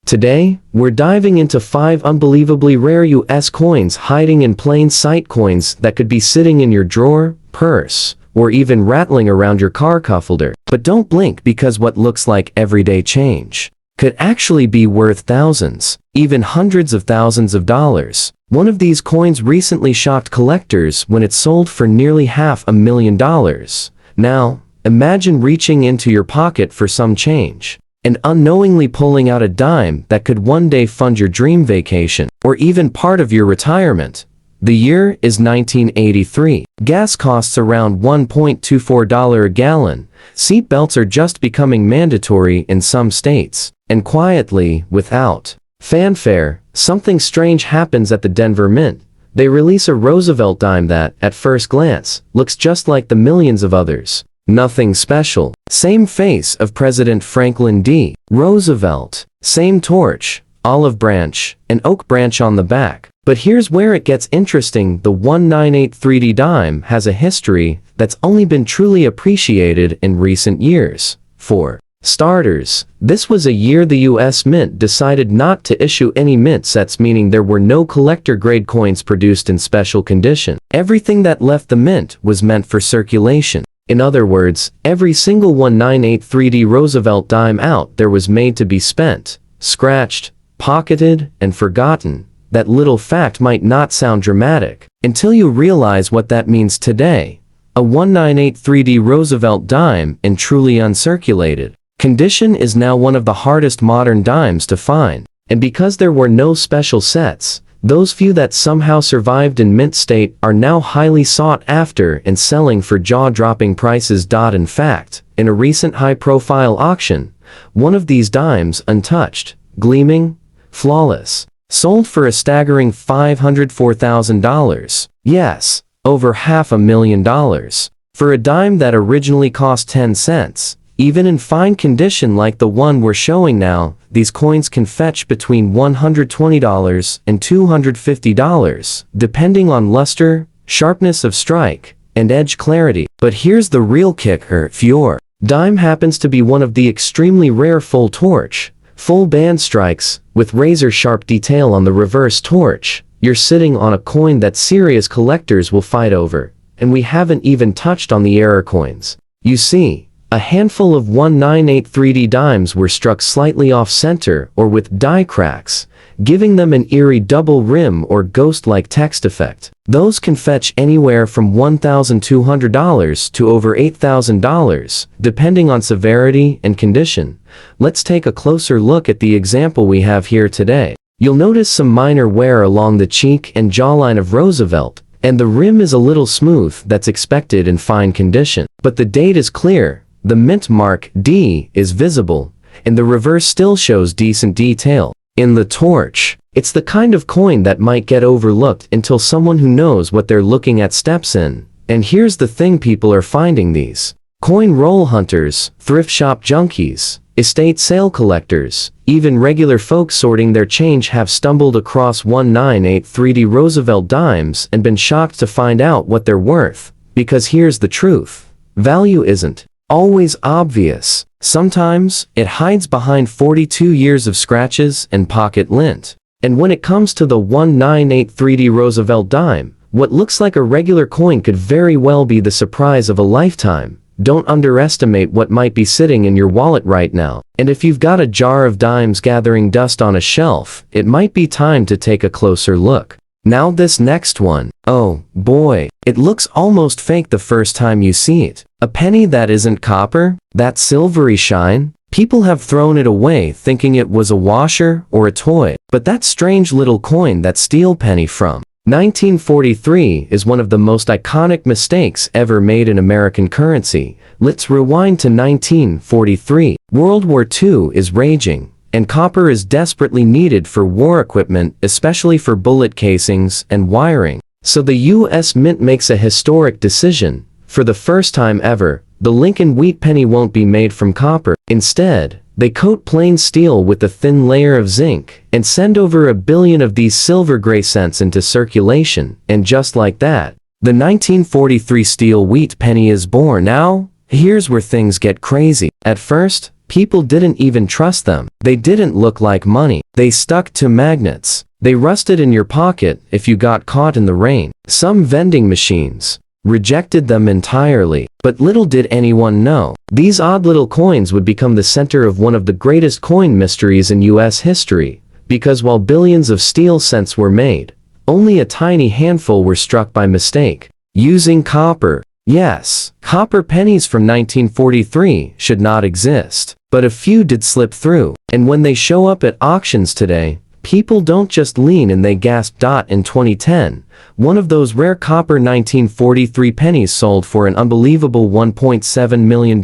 Today, we're diving into 5 unbelievably rare US coins hiding in plain sight, coins that could be sitting in your drawer, purse, or even rattling around your car cuffholder. But don't blink, because what looks like everyday change could actually be worth thousands, even hundreds of thousands of dollars. One of these coins recently shocked collectors when it sold for nearly $500,000. Now, imagine reaching into your pocket for some change and unknowingly pulling out a dime that could one day fund your dream vacation, or even part of your retirement. The year is 1983. Gas costs around $1.24 a gallon. Seat belts are just becoming mandatory in some states. And quietly, without fanfare, something strange happens at the Denver Mint. They release a Roosevelt dime that, at first glance, looks just like the millions of others. Nothing special. Same face of President Franklin D. Roosevelt. Same torch, olive branch, and oak branch on the back. But here's where it gets interesting. The 1983D dime has a history that's only been truly appreciated in recent years. For starters, this was a year the US Mint decided not to issue any mint sets, meaning there were no collector-grade coins produced in special condition. Everything that left the mint was meant for circulation. In other words, every single 1983D Roosevelt dime out there was made to be spent, scratched, pocketed, and forgotten. That little fact might not sound dramatic until you realize what that means today. A 1983D Roosevelt dime in truly uncirculated condition is now one of the hardest modern dimes to find. And because there were no special sets, those few that somehow survived in mint state are now highly sought after and selling for jaw-dropping prices. In fact, in a recent high-profile auction, one of these dimes, untouched, gleaming, flawless, sold for a staggering $504,000. Yes, over $500,000. For a dime that originally cost 10 cents. Even in fine condition like the one we're showing now, these coins can fetch between $120 and $250, depending on luster, sharpness of strike, and edge clarity. But here's the real kicker: if your dime happens to be one of the extremely rare full torch, full band strikes, with razor-sharp detail on the reverse torch, you're sitting on a coin that serious collectors will fight over. And we haven't even touched on the error coins. You see, a handful of 1983D dimes were struck slightly off-center or with die cracks, giving them an eerie double rim or ghost-like text effect. Those can fetch anywhere from $1,200 to over $8,000, depending on severity and condition. Let's take a closer look at the example we have here today. You'll notice some minor wear along the cheek and jawline of Roosevelt, and the rim is a little smooth. That's expected in fine condition. But the date is clear. The mint mark D is visible, and the reverse still shows decent detail. In the torch, it's the kind of coin that might get overlooked until someone who knows what they're looking at steps in. And here's the thing: people are finding these. Coin roll hunters, thrift shop junkies, estate sale collectors, even regular folks sorting their change have stumbled across 1983D Roosevelt dimes and been shocked to find out what they're worth. Because here's the truth: value isn't always obvious. Sometimes, it hides behind 42 years of scratches and pocket lint. And when it comes to the 1983D Roosevelt dime, what looks like a regular coin could very well be the surprise of a lifetime. Don't underestimate what might be sitting in your wallet right now. And if you've got a jar of dimes gathering dust on a shelf, it might be time to take a closer look. Now this next one, oh boy, it looks almost fake the first time you see it. A penny that isn't copper, that silvery shine. People have thrown it away thinking it was a washer or a toy. But that strange little coin, that steel penny from 1943, is one of the most iconic mistakes ever made in American currency. Let's rewind to 1943. World War II is raging, and copper is desperately needed for war equipment, especially for bullet casings and wiring. So the US Mint makes a historic decision. For the first time ever, the Lincoln Wheat Penny won't be made from copper. Instead, they coat plain steel with a thin layer of zinc and send over 1 billion of these silver gray cents into circulation. And just like that, the 1943 steel wheat penny is born. Now, here's where things get crazy. At first, People didn't even trust them. They didn't look like money. They stuck to magnets. They rusted in your pocket if you got caught in the rain. Some vending machines rejected them entirely. But little did anyone know, these odd little coins would become the center of one of the greatest coin mysteries in US history, because while billions of steel cents were made, only a tiny handful were struck by mistake. Using copper. Yes, copper pennies from 1943 should not exist, but a few did slip through, and when they show up at auctions today, people don't just lean and they gasp. In 2010, one of those rare copper 1943 pennies sold for an unbelievable $1.7 million.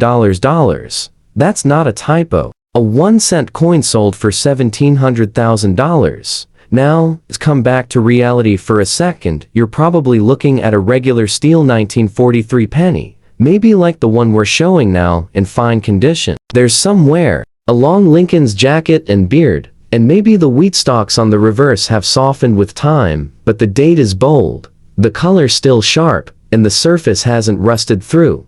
That's not a typo. A 1-cent coin sold for $1,700,000. Now, let's come back to reality for a second. You're probably looking at a regular steel 1943 penny, maybe like the one we're showing now, in fine condition. There's some wear along Lincoln's jacket and beard, and maybe the wheat stalks on the reverse have softened with time, but the date is bold, the color still sharp, and the surface hasn't rusted through.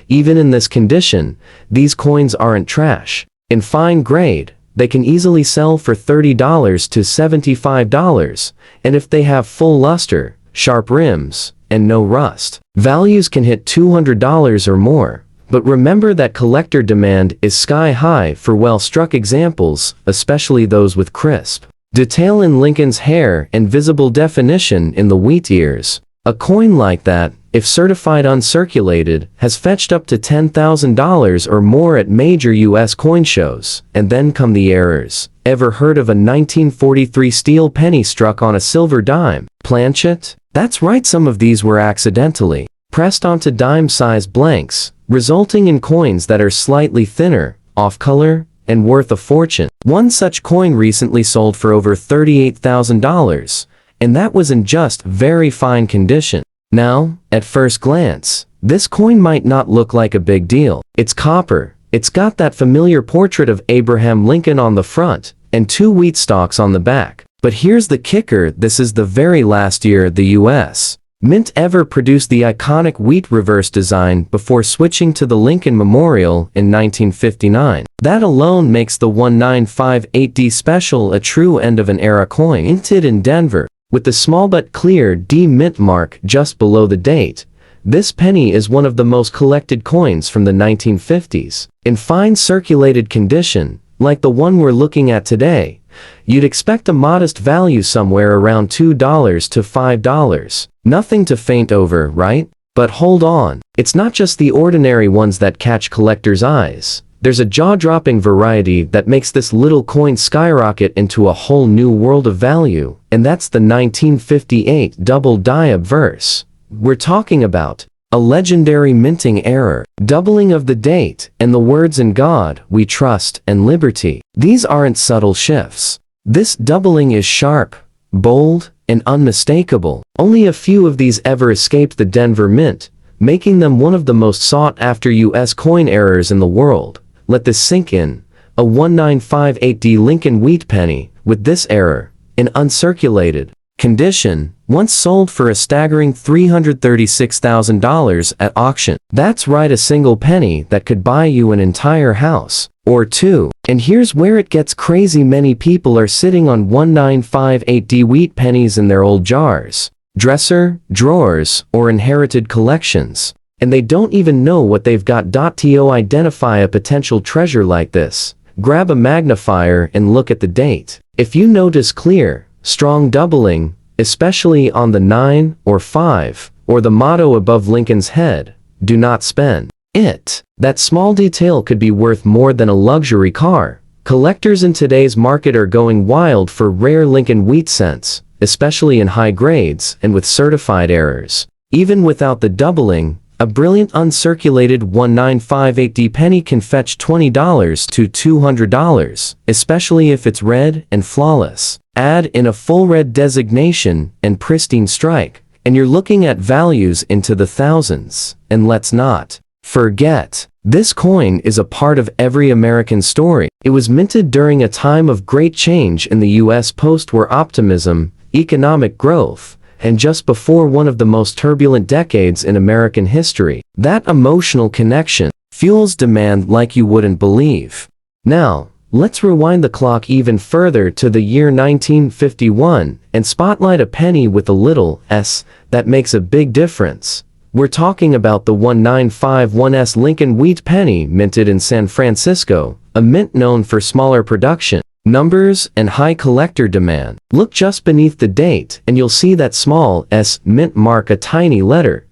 Even in this condition, these coins aren't trash. In fine grade, they can easily sell for $30 to $75, and if they have full luster, sharp rims, and no rust, values can hit $200 or more. But remember that collector demand is sky high for well-struck examples, especially those with crisp detail in Lincoln's hair and visible definition in the wheat ears. A coin like that, if certified uncirculated, has fetched up to $10,000 or more at major US coin shows. And then come the errors. Ever heard of a 1943 steel penny struck on a silver dime? Planchet? That's right, some of these were accidentally pressed onto dime-sized blanks, resulting in coins that are slightly thinner, off-color, and worth a fortune. One such coin recently sold for over $38,000, and that was in just very fine condition. Now, at first glance, this coin might not look like a big deal. It's copper, it's got that familiar portrait of Abraham Lincoln on the front, and 2 wheat stalks on the back. But here's the kicker, this is the very last year the U.S. Mint ever produced the iconic wheat reverse design before switching to the Lincoln Memorial in 1959. That alone makes the 1958D special a true end-of-an-era coin. Minted in Denver, with the small but clear D mint mark just below the date, this penny is one of the most collected coins from the 1950s. In fine circulated condition, like the one we're looking at today, you'd expect a modest value somewhere around $2 to $5. Nothing to faint over, right? But hold on, it's not just the ordinary ones that catch collectors' eyes. There's a jaw-dropping variety that makes this little coin skyrocket into a whole new world of value, and that's the 1958 double die obverse. We're talking about a legendary minting error, doubling of the date, and the words "In God We Trust" and "Liberty." These aren't subtle shifts. This doubling is sharp, bold, and unmistakable. Only a few of these ever escaped the Denver Mint, making them one of the most sought-after U.S. coin errors in the world. Let this sink in. A 1958D Lincoln Wheat Penny, with this error, in uncirculated condition, once sold for a staggering $336,000 at auction. That's right, a single penny that could buy you an entire house, or two. And here's where it gets crazy, many people are sitting on 1958D wheat pennies in their old jars, dresser, drawers, or inherited collections, and they don't even know what they've got. To identify a potential treasure like this, grab a magnifier and look at the date. If you notice clear, strong doubling, especially on the 9 or 5, or the motto above Lincoln's head, "Do not spend it," that small detail could be worth more than a luxury car. Collectors in today's market are going wild for rare Lincoln wheat cents, especially in high grades and with certified errors. Even without the doubling, a brilliant uncirculated 1958D penny can fetch $20 to $200, especially if it's red and flawless. Add in a full red designation and pristine strike, and you're looking at values into the thousands. And let's not forget, this coin is a part of every American story. It was minted during a time of great change in the U.S. post-war optimism, economic growth, and just before one of the most turbulent decades in American history. That emotional connection fuels demand like you wouldn't believe. Now, let's rewind the clock even further to the year 1951 and spotlight a penny with a little s that makes a big difference. We're talking about the 1951's Lincoln Wheat Penny minted in San Francisco, a mint known for smaller production numbers and high collector demand. Look just beneath the date and you'll see that small s mint mark, a tiny letter,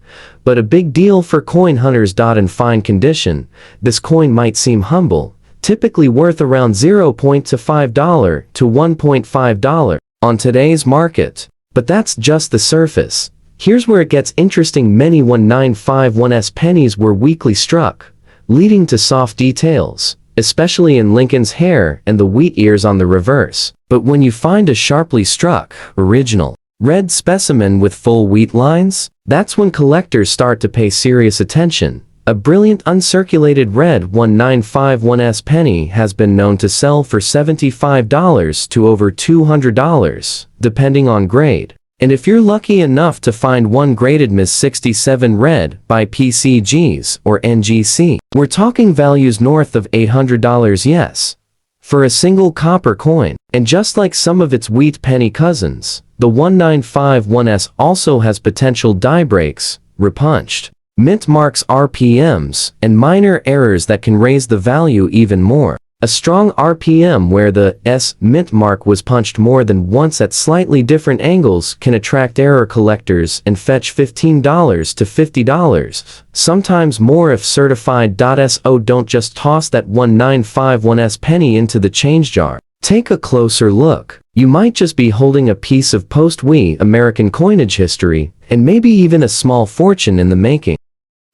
but a big deal for coin hunters. In fine condition, this coin might seem humble, typically worth around $0.5 to $1.5 on today's market. But that's just the surface. Here's where it gets interesting. Many 1951's pennies were weakly struck, leading to soft details, especially in Lincoln's hair and the wheat ears on the reverse. But when you find a sharply struck, original, red specimen with full wheat lines, that's when collectors start to pay serious attention. A brilliant uncirculated red 1951's penny has been known to sell for $75 to over $200, depending on grade. And if you're lucky enough to find one graded Ms. 67 red by PCGs or NGC, we're talking values north of $800, yes, for a single copper coin. And just like some of its wheat penny cousins, the 1951's also has potential die breaks, repunched mint marks, RPMs, and minor errors that can raise the value even more. A strong RPM where the S mint mark was punched more than once at slightly different angles can attract error collectors and fetch $15 to $50, sometimes more if certified. So don't just toss that 1951's penny into the change jar. Take a closer look. You might just be holding a piece of post-war American coinage history, and maybe even a small fortune in the making.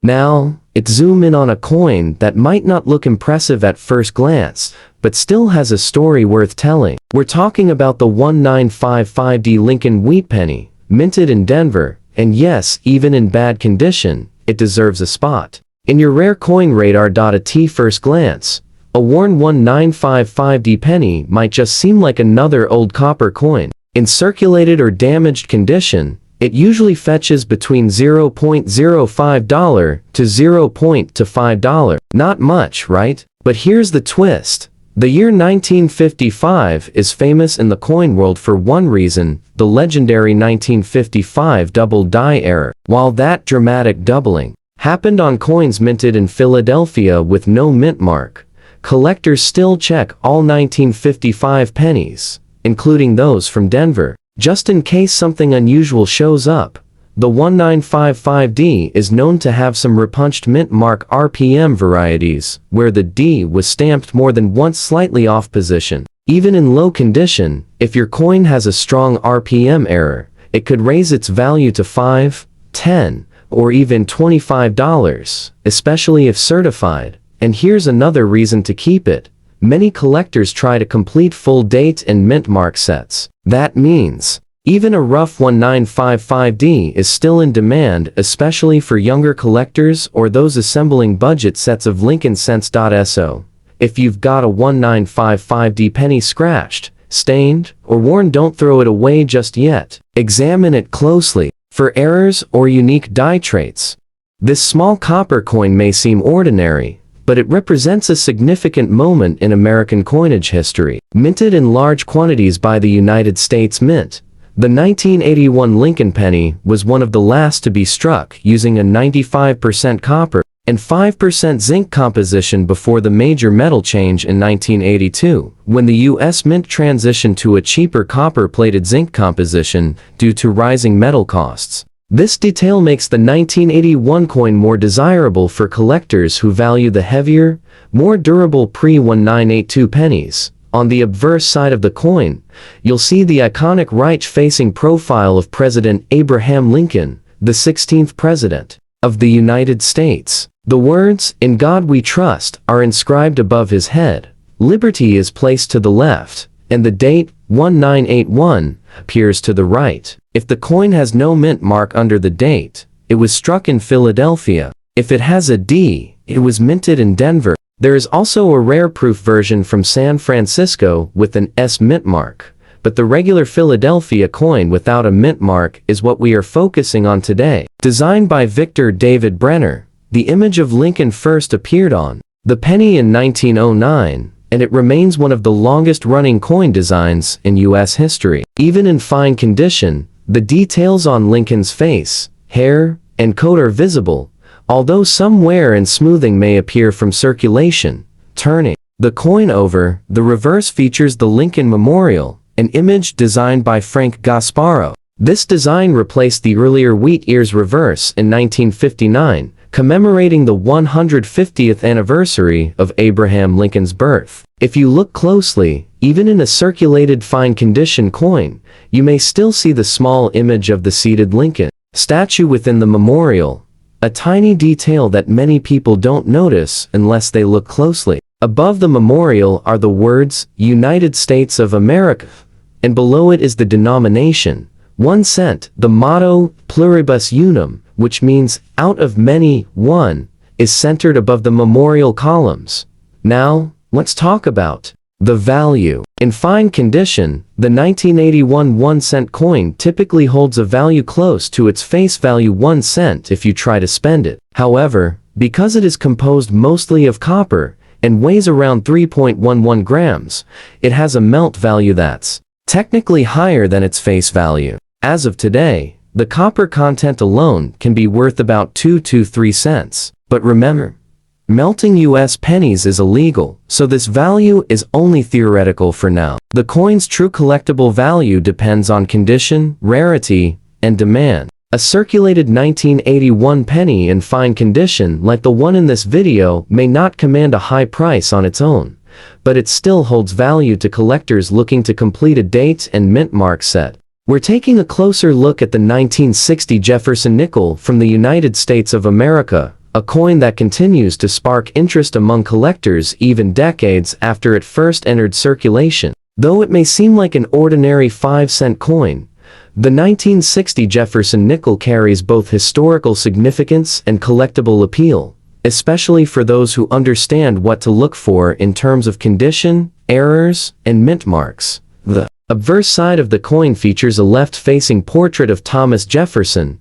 Now, let's zoom in on a coin that might not look impressive at first glance, but still has a story worth telling. We're talking about the 1955 Lincoln Wheat Penny, minted in Denver, and yes, even in bad condition, it deserves a spot in your rare coin radar. At first glance, a worn 1955 penny might just seem like another old copper coin. In circulated or damaged condition, it usually fetches between $0.05 to $0.5. Not much, right? But here's the twist. The year 1955 is famous in the coin world for one reason: the legendary 1955 double die error. While that dramatic doubling happened on coins minted in Philadelphia with no mint mark, collectors still check all 1955 pennies, including those from Denver, just in case something unusual shows up. The 1955 is known to have some repunched mint mark RPM varieties, where the D was stamped more than once slightly off position. Even in low condition, if your coin has a strong RPM error, it could raise its value to $5, $10, or even $25, especially if certified. And here's another reason to keep it. Many collectors try to complete full date and mint mark sets. That means, even a rough 1955 is still in demand, especially for younger collectors or those assembling budget sets of Lincoln cents. So, if you've got a 1955 penny scratched, stained, or worn, don't throw it away just yet. Examine it closely for errors or unique die traits. This small copper coin may seem ordinary, but it represents a significant moment in American coinage history. Minted in large quantities by the United States Mint, the 1981 Lincoln penny was one of the last to be struck using a 95% copper and 5% zinc composition before the major metal change in 1982, when the U.S. Mint transitioned to a cheaper copper-plated zinc composition due to rising metal costs. This detail makes the 1981 coin more desirable for collectors who value the heavier, more durable pre-1982 pennies. On the obverse side of the coin, you'll see the iconic right-facing profile of President Abraham Lincoln, the 16th President of the United States. The words, "In God We Trust," are inscribed above his head. Liberty is placed to the left, and the date, 1981, appears to the right. If the coin has no mint mark under the date, it was struck in Philadelphia. If it has a D, it was minted in Denver. There is also a rare proof version from San Francisco with an S mint mark, but the regular Philadelphia coin without a mint mark is what we are focusing on today. Designed by Victor David Brenner, the image of Lincoln first appeared on the penny in 1909, and it remains one of the longest-running coin designs in U.S. history. Even in fine condition, the details on Lincoln's face, hair, and coat are visible, although some wear and smoothing may appear from circulation. Turning the coin over, the reverse features the Lincoln Memorial, an image designed by Frank Gasparo. This design replaced the earlier wheat ears reverse in 1959, commemorating the 150th anniversary of Abraham Lincoln's birth. If you look closely, even in a circulated fine condition coin, you may still see the small image of the seated Lincoln statue within the memorial, a tiny detail that many people don't notice unless they look closely. Above the memorial are the words, United States of America, and below it is the denomination, 1 cent. The motto, Pluribus Unum, which means, out of many, one, is centered above the memorial columns. Now, let's talk about the value. In fine condition, the 1981 1-cent coin typically holds a value close to its face value 1 cent if you try to spend it. However, because it is composed mostly of copper and weighs around 3.11 grams, it has a melt value that's technically higher than its face value. As of today, the copper content alone can be worth about 2 to 3 cents. But remember, melting U.S. pennies is illegal, so this value is only theoretical for now. The coin's true collectible value depends on condition, rarity, and demand. A circulated 1981 penny in fine condition like the one in this video may not command a high price on its own, but it still holds value to collectors looking to complete a date and mint mark set. We're taking a closer look at the 1960 Jefferson nickel from the United States of America, a coin that continues to spark interest among collectors even decades after it first entered circulation. Though it may seem like an ordinary 5-cent coin, the 1960 Jefferson nickel carries both historical significance and collectible appeal, especially for those who understand what to look for in terms of condition, errors, and mint marks. The obverse side of the coin features a left-facing portrait of Thomas Jefferson,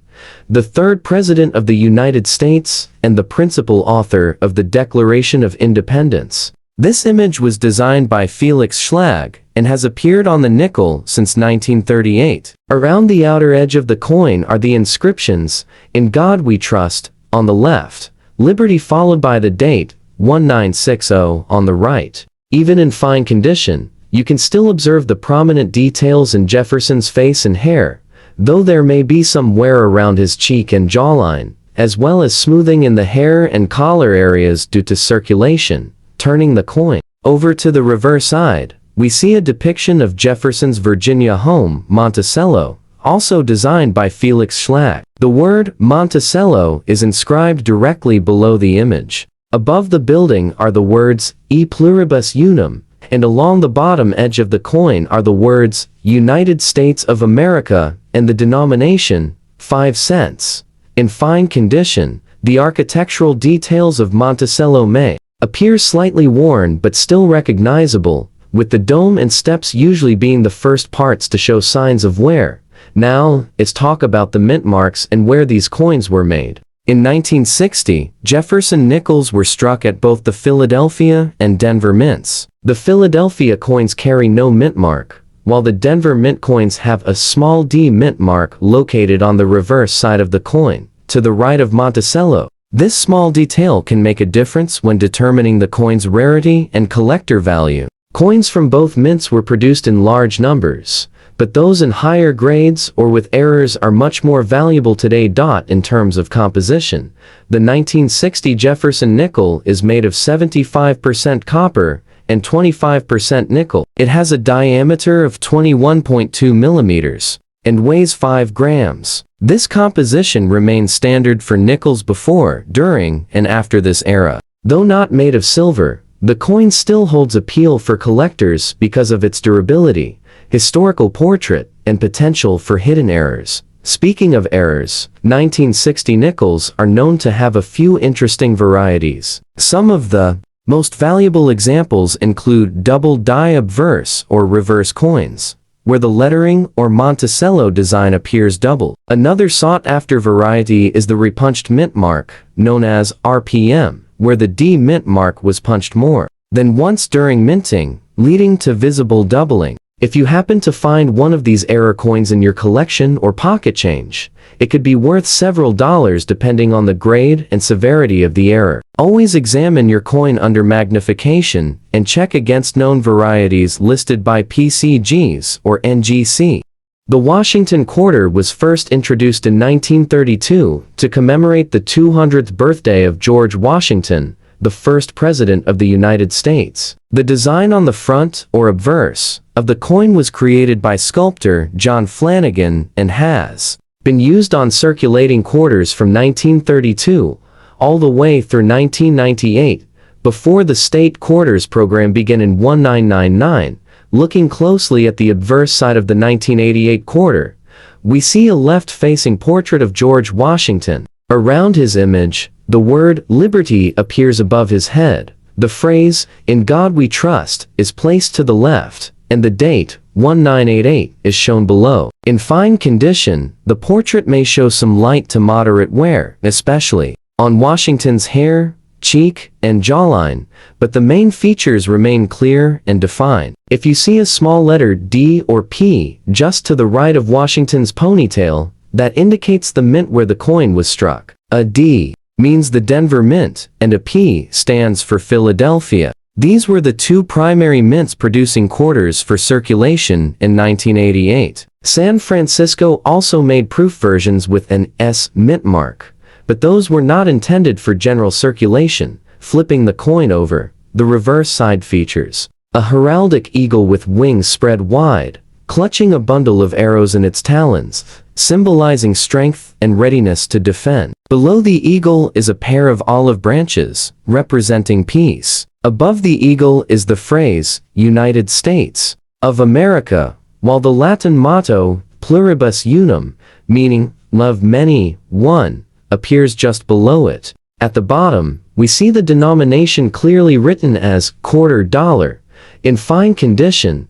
the third President of the United States and the principal author of the Declaration of Independence. This image was designed by Felix Schlag and has appeared on the nickel since 1938. Around the outer edge of the coin are the inscriptions, "In God We Trust," on the left, "Liberty," followed by the date, 1960, on the right. Even in fine condition, you can still observe the prominent details in Jefferson's face and hair, though there may be some wear around his cheek and jawline, as well as smoothing in the hair and collar areas due to circulation. Turning the coin over to the reverse side, we see a depiction of Jefferson's Virginia home, Monticello, also designed by Felix Schlag. The word Monticello is inscribed directly below the image. Above the building are the words, E Pluribus Unum, and along the bottom edge of the coin are the words, United States of America, and the denomination, 5 cents. In fine condition, the architectural details of Monticello may appear slightly worn but still recognizable, with the dome and steps usually being the first parts to show signs of wear. Now, let's talk about the mint marks and where these coins were made. In 1960, Jefferson nickels were struck at both the Philadelphia and Denver mints. The Philadelphia coins carry no mint mark, while the Denver mint coins have a small D mint mark located on the reverse side of the coin, to the right of Monticello. This small detail can make a difference when determining the coin's rarity and collector value. Coins from both mints were produced in large numbers, but those in higher grades or with errors are much more valuable today. In terms of composition, the 1960 Jefferson nickel is made of 75% copper and 25% nickel. It has a diameter of 21.2 millimeters and weighs 5 grams. This composition remains standard for nickels before, during, and after this era. Though not made of silver, the coin still holds appeal for collectors because of its durability, historical portrait, and potential for hidden errors. Speaking of errors, 1960 nickels are known to have a few interesting varieties. Some of the most valuable examples include double die obverse or reverse coins, where the lettering or Monticello design appears double. Another sought-after variety is the repunched mint mark, known as RPM, where the D mint mark was punched more. than once during minting, leading to visible doubling. If you happen to find one of these error coins in your collection or pocket change, it could be worth several dollars depending on the grade and severity of the error. Always examine your coin under magnification and check against known varieties listed by PCGs or NGC. The Washington quarter was first introduced in 1932 to commemorate the 200th birthday of George Washington, the first president of the United States. The design on the front, or obverse, of the coin was created by sculptor John Flanagan and has been used on circulating quarters from 1932 all the way through 1998, before the state quarters program began in 1999. Looking closely at the obverse side of the 1988 quarter, we see a left-facing portrait of George Washington. Around his image, the word "Liberty" appears above his head. The phrase, "In God We Trust," is placed to the left, and the date, 1988, is shown below. In fine condition, the portrait may show some light to moderate wear, especially on Washington's hair, cheek, and jawline, but the main features remain clear and defined. If you see a small letter D or P just to the right of Washington's ponytail, that indicates the mint where the coin was struck. A D means the Denver Mint, and a P stands for Philadelphia. These were the two primary mints producing quarters for circulation in 1988. San Francisco also made proof versions with an S mint mark, but those were not intended for general circulation. Flipping the coin over, the reverse side features a heraldic eagle with wings spread wide, clutching a bundle of arrows in its talons, symbolizing strength and readiness to defend. Below the eagle is a pair of olive branches, representing peace. Above the eagle is the phrase, "United States of America," while the Latin motto, "Pluribus Unum," meaning, "Love many, one," appears just below it. At the bottom, we see the denomination clearly written as quarter dollar. In fine condition,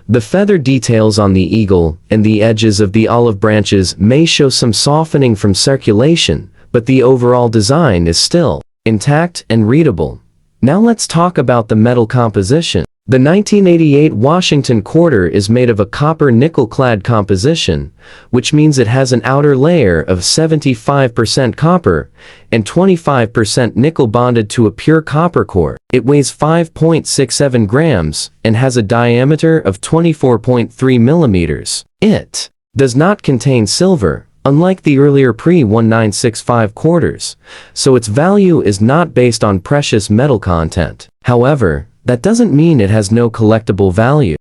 the feather details on the eagle and the edges of the olive branches may show some softening from circulation, but the overall design is still intact and readable. Now let's talk about the metal composition. The 1988 Washington quarter is made of a copper nickel-clad composition, which means it has an outer layer of 75% copper and 25% nickel bonded to a pure copper core. It weighs 5.67 grams and has a diameter of 24.3 millimeters. It does not contain silver, unlike the earlier pre-1965 quarters, so its value is not based on precious metal content. However, that doesn't mean it has no collectible value.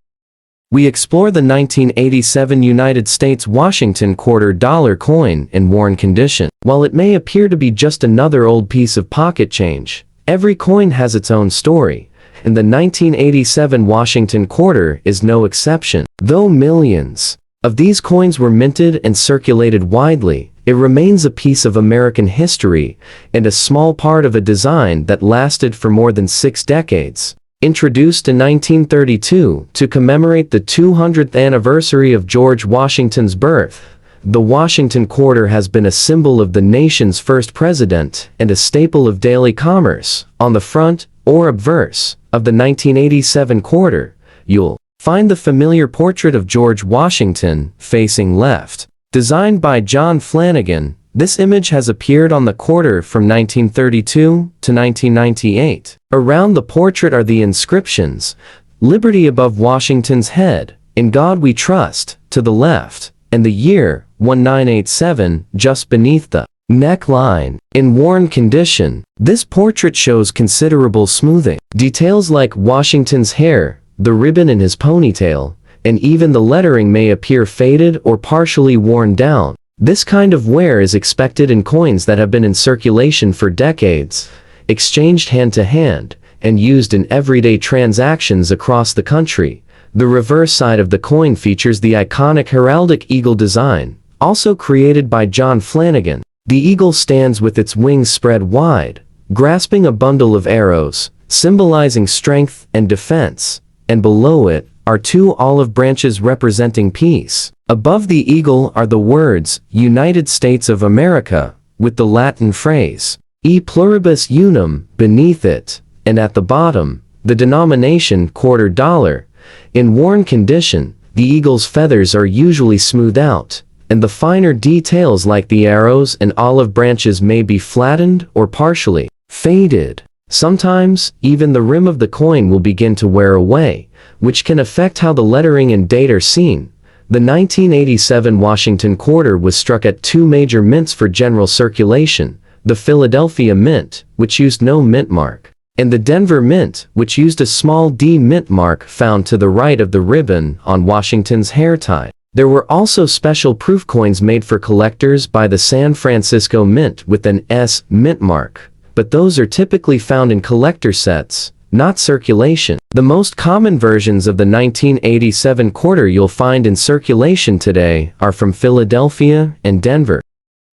We explore the 1987 United States Washington quarter dollar coin in worn condition. While it may appear to be just another old piece of pocket change, every coin has its own story, and the 1987 Washington quarter is no exception. Though millions of these coins were minted and circulated widely, it remains a piece of American history and a small part of a design that lasted for more than 6 decades. Introduced in 1932 to commemorate the 200th anniversary of George Washington's birth, the Washington quarter has been a symbol of the nation's first president and a staple of daily commerce. On the front, or obverse, of the 1987 quarter, you'll find the familiar portrait of George Washington, facing left. Designed by John Flanagan, this image has appeared on the quarter from 1932 to 1998. Around the portrait are the inscriptions, "Liberty" above Washington's head, "In God We Trust," to the left, and the year, 1987, just beneath the neckline. In worn condition, this portrait shows considerable smoothing. Details like Washington's hair, the ribbon in his ponytail, and even the lettering may appear faded or partially worn down. This kind of wear is expected in coins that have been in circulation for decades, exchanged hand to hand, and used in everyday transactions across the country. The reverse side of the coin features the iconic heraldic eagle design, also created by John Flanagan. The eagle stands with its wings spread wide, grasping a bundle of arrows, symbolizing strength and defense, and below it are 2 olive branches representing peace. Above the eagle are the words, "United States of America," with the Latin phrase, "E pluribus unum," beneath it, and at the bottom, the denomination quarter dollar. In worn condition, the eagle's feathers are usually smoothed out, and the finer details like the arrows and olive branches may be flattened or partially faded. Sometimes, even the rim of the coin will begin to wear away, which can affect how the lettering and date are seen. The 1987 Washington quarter was struck at two major mints for general circulation, the Philadelphia Mint, which used no mint mark, and the Denver Mint, which used a small D mint mark found to the right of the ribbon on Washington's hair tie. There were also special proof coins made for collectors by the San Francisco Mint with an S mint mark, but those are typically found in collector sets, not circulation. The most common versions of the 1987 quarter you'll find in circulation today are from Philadelphia and Denver.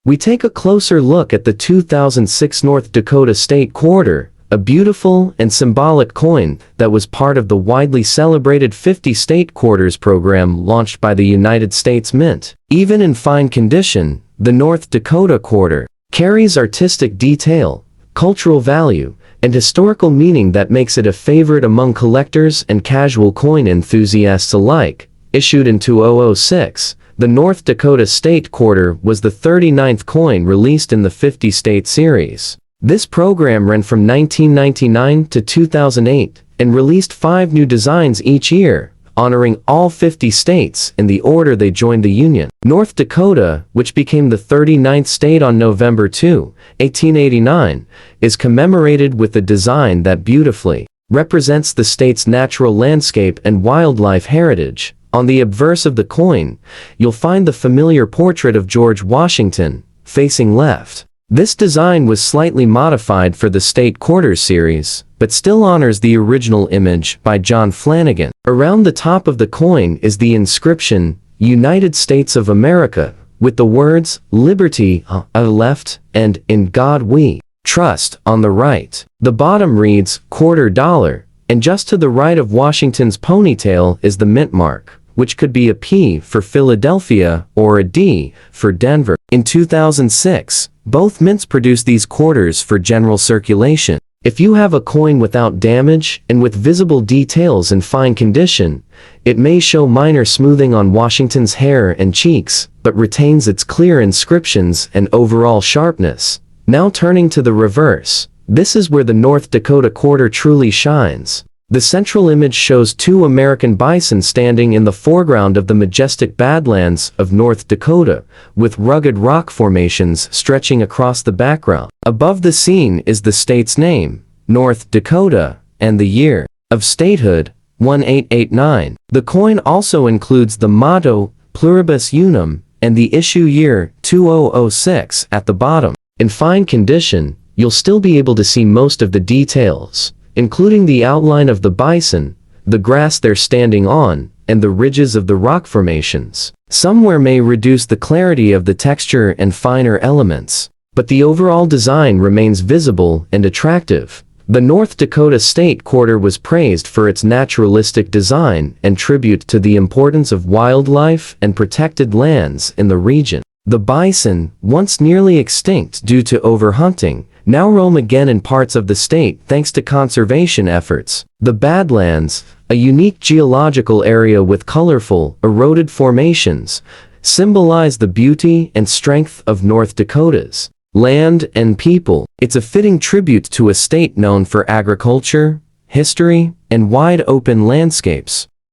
We take a closer look at the 2006 North Dakota State Quarter, a beautiful and symbolic coin that was part of the widely celebrated 50 State Quarters program launched by the United States Mint. Even in fine condition, the North Dakota Quarter carries artistic detail, cultural value, and historical meaning that makes it a favorite among collectors and casual coin enthusiasts alike. Issued in 2006, the North Dakota State Quarter was the 39th coin released in the 50 State series. This program ran from 1999 to 2008 and released 5 new designs each year, honoring all 50 states in the order they joined the Union. North Dakota, which became the 39th state on November 2, 1889, is commemorated with a design that beautifully represents the state's natural landscape and wildlife heritage. On the obverse of the coin, you'll find the familiar portrait of George Washington, facing left. This design was slightly modified for the State Quarters series, but still honors the original image by John Flanagan. Around the top of the coin is the inscription, United States of America, with the words, Liberty, on the left, and In God We Trust, on the right. The bottom reads, quarter dollar, and just to the right of Washington's ponytail is the mint mark, which could be a P for Philadelphia or a D for Denver. In 2006, both mints produced these quarters for general circulation. If you have a coin without damage and with visible details in fine condition, it may show minor smoothing on Washington's hair and cheeks, but retains its clear inscriptions and overall sharpness. Now turning to the reverse, this is where the North Dakota quarter truly shines. The central image shows 2 American bison standing in the foreground of the majestic Badlands of North Dakota, with rugged rock formations stretching across the background. Above the scene is the state's name, North Dakota, and the year of statehood, 1889. The coin also includes the motto, Pluribus Unum, and the issue year, 2006, at the bottom. In fine condition, you'll still be able to see most of the details, including the outline of the bison, the grass they're standing on, and the ridges of the rock formations. Somewhere may reduce the clarity of the texture and finer elements, but the overall design remains visible and attractive. The North Dakota State Quarter was praised for its naturalistic design and tribute to the importance of wildlife and protected lands in the region. The bison, once nearly extinct due to overhunting, now roam again in parts of the state thanks to conservation efforts. The Badlands, a unique geological area with colorful, eroded formations, symbolize the beauty and strength of North Dakota's land and people. It's a fitting tribute to a state known for agriculture, history, and wide open landscapes.